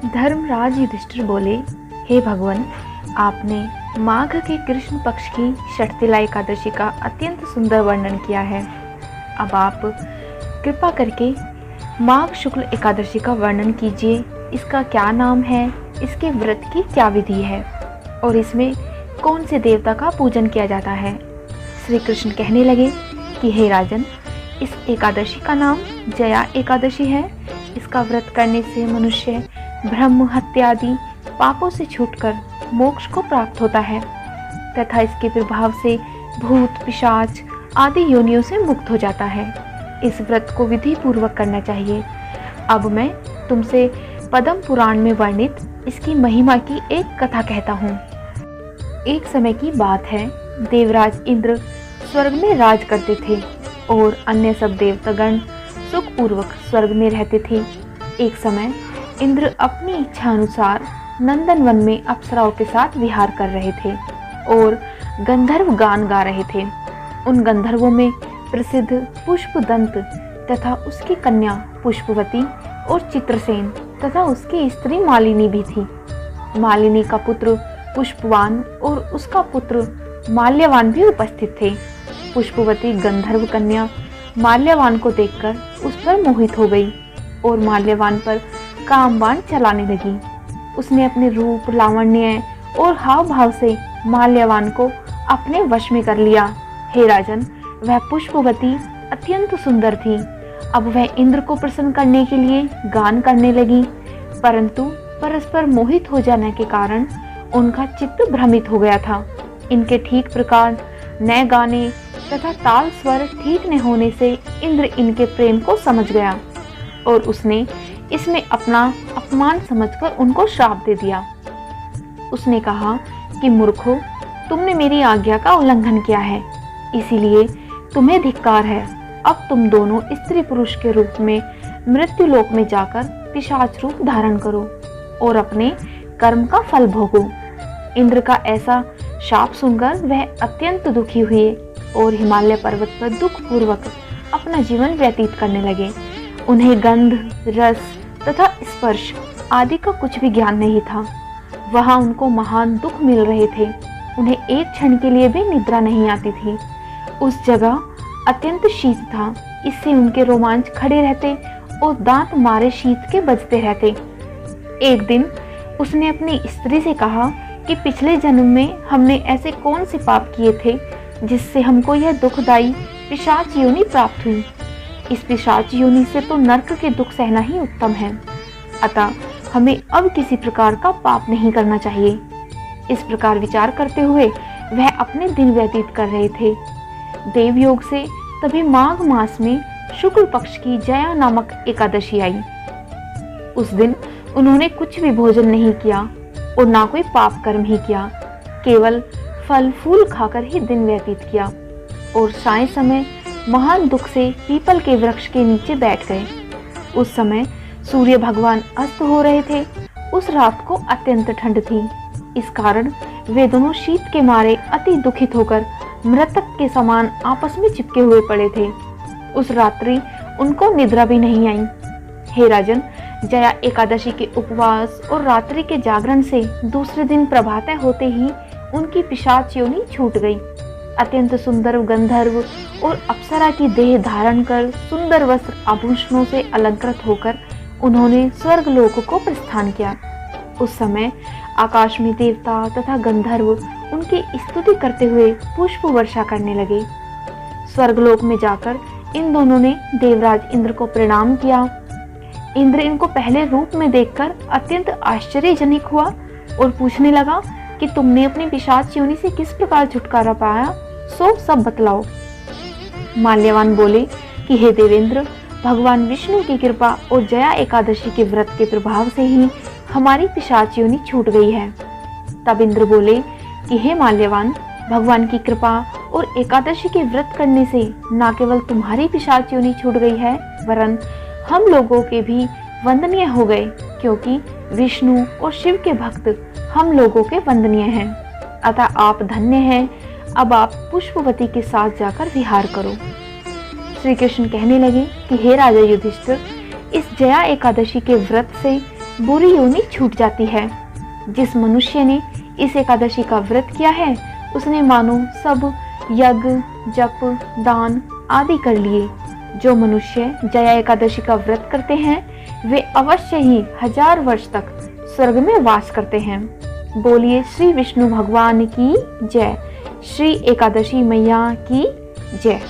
धर्मराज युधिष्ठिर बोले, हे भगवान, आपने माघ के कृष्ण पक्ष की षठतिला एकादशी का अत्यंत सुंदर वर्णन किया है। अब आप कृपा करके माघ शुक्ल एकादशी का वर्णन कीजिए। इसका क्या नाम है, इसके व्रत की क्या विधि है और इसमें कौन से देवता का पूजन किया जाता है। श्री कृष्ण कहने लगे कि हे राजन, इस एकादशी का नाम जया एकादशी है। इसका व्रत करने से मनुष्य ब्रह्म हत्या आदि पापों से छूटकर मोक्ष को प्राप्त होता है तथा इसके प्रभाव से भूत पिशाच आदि योनियों से मुक्त हो जाता है। इस व्रत को विधि पूर्वक करना चाहिए। अब मैं तुमसे पद्म पुराण में वर्णित इसकी महिमा की एक कथा कहता हूँ। एक समय की बात है, देवराज इंद्र स्वर्ग में राज करते थे और अन्य सब देवतागण सुखपूर्वक स्वर्ग में रहते थे। एक समय इंद्र अपनी इच्छा अनुसार नंदन वन में अप्सराओं के साथ विहार कर रहे थे और गंधर्व गान गा रहे थे। उन गंधर्वों में प्रसिद्ध पुष्पदंत तथा उसकी कन्या पुष्पवती और चित्रसेन तथा उसकी स्त्री मालिनी भी थी। मालिनी का पुत्र पुष्पवान और उसका पुत्र माल्यवान भी उपस्थित थे। पुष्पवती गंधर्व कन्या माल्यवान को देखकर उस पर मोहित हो गई और माल्यवान पर कामबाण चलाने लगी। उसने अपने रूप लावण्य और हाव भाव से माल्यवान को अपने वश में कर लिया। हे राजन, वह पुष्पवती अत्यंत सुंदर थी। अब वह इंद्र को प्रसन्न करने के लिए गान करने लगी, परंतु परस्पर मोहित हो जाने के कारण उनका चित्त भ्रमित हो गया था। इनके ठीक प्रकार न गाने तथा ताल स्वर ठीक न होने से इंद्र इनके प्रेम को समझ गया और उसने इसमें अपना अपमान समझकर उनको श्राप दे दिया। उसने कहा कि मूर्खों, तुमने मेरी आज्ञा का उल्लंघन किया है, इसीलिए तुम्हें धिक्कार है। अब तुम दोनों स्त्री पुरुष के रूप में मृत्यु लोक में जाकर पिशाच रूप धारण करो और अपने कर्म का फल भोगो। इंद्र का ऐसा शाप सुनकर वह अत्यंत दुखी हुए और हिमालय पर्वत पर दुख पूर्वक अपना जीवन व्यतीत करने लगे। उन्हें गंध, रस तथा स्पर्श आदि का कुछ भी ज्ञान नहीं था। वहां उनको महान दुख मिल रहे थे। उन्हें एक क्षण के लिए भी निद्रा नहीं आती थी। उस जगह अत्यंत शीत था, इससे उनके रोमांच खड़े रहते और दांत मारे शीत के बजते रहते। एक दिन उसने अपनी स्त्री से कहा कि पिछले जन्म में हमने ऐसे कौन से पाप किए थे जिससे हमको यह दुखदायी पिशाच योनि प्राप्त हुई। इस पिशाच योनि से तो नरक के दुख सहना ही उत्तम है, अतः हमें अब किसी प्रकार का पाप नहीं करना चाहिए। इस प्रकार विचार करते हुए वह अपने दिन व्यतीत कर रहे थे। देवयोग से तभी माघ मास में शुक्ल पक्ष की जया नामक एकादशी आई। उस दिन उन्होंने कुछ भी भोजन नहीं किया और ना कोई पाप कर्म ही किया, केवल फल फूल खाकर ही दिन व्यतीत किया और साय समय महान दुख से पीपल के वृक्ष के नीचे बैठ गए। उस समय सूर्य भगवान अस्त हो रहे थे। उस रात को अत्यंत ठंड थी, इस कारण वे दोनों शीत के मारे अति दुखित होकर मृतक के समान आपस में चिपके हुए पड़े थे। उस रात्रि उनको निद्रा भी नहीं आई। हे राजन, जया एकादशी के उपवास और रात्रि के जागरण से दूसरे दिन प्रभातः होते ही उनकी पिशाच योनि छूट गई। अत्यंत सुंदर गंधर्व और अप्सरा की देह धारण कर सुंदर वस्त्र आभूषणों से अलंकृत होकर उन्होंने स्वर्ग लोक को प्रस्थान किया। उस समय आकाश में देवता तथा गंधर्व उनकी स्तुति करते हुए पुष्प वर्षा करने लगे। स्वर्गलोक में जाकर इन दोनों ने देवराज इंद्र को प्रणाम किया। इंद्र इनको पहले रूप में देखकर अत्यंत आश्चर्यजनक हुआ और पूछने लगा कि तुमने अपनी पिशाच योनि से किस प्रकार छुटकारा पाया, सो सब बतलाओ। माल्यवान बोले कि हे देवेंद्र, भगवान विष्णु की कृपा और जया एकादशी के व्रत के प्रभाव से ही हमारी पिशाच योनि छूट गई है। तब इंद्र बोले कि हे माल्यवान, भगवान की कृपा और एकादशी के व्रत करने से न केवल तुम्हारी पिशाच योनि छूट गई है, वरन हम लोगों के भी वंदनीय हो गए, क्योंकि विष्णु और शिव के भक्त हम लोगों के वंदनीय हैं। अतः आप धन्य हैं। अब आप पुष्पवती के साथ जाकर विहार करो। श्री कृष्ण कहने लगे कि हे राजा युधिष्ठिर, इस जया एकादशी के व्रत से बुरी योनि छूट जाती है। जिस मनुष्य ने इस एकादशी का व्रत किया है उसने मानो सब यज्ञ, जप, दान आदि कर लिए। जो मनुष्य जया एकादशी का व्रत करते हैं वे अवश्य ही 1000 वर्ष तक स्वर्ग में वास करते हैं। बोलिए श्री विष्णु भगवान की जय, श्री एकादशी मैया की जय।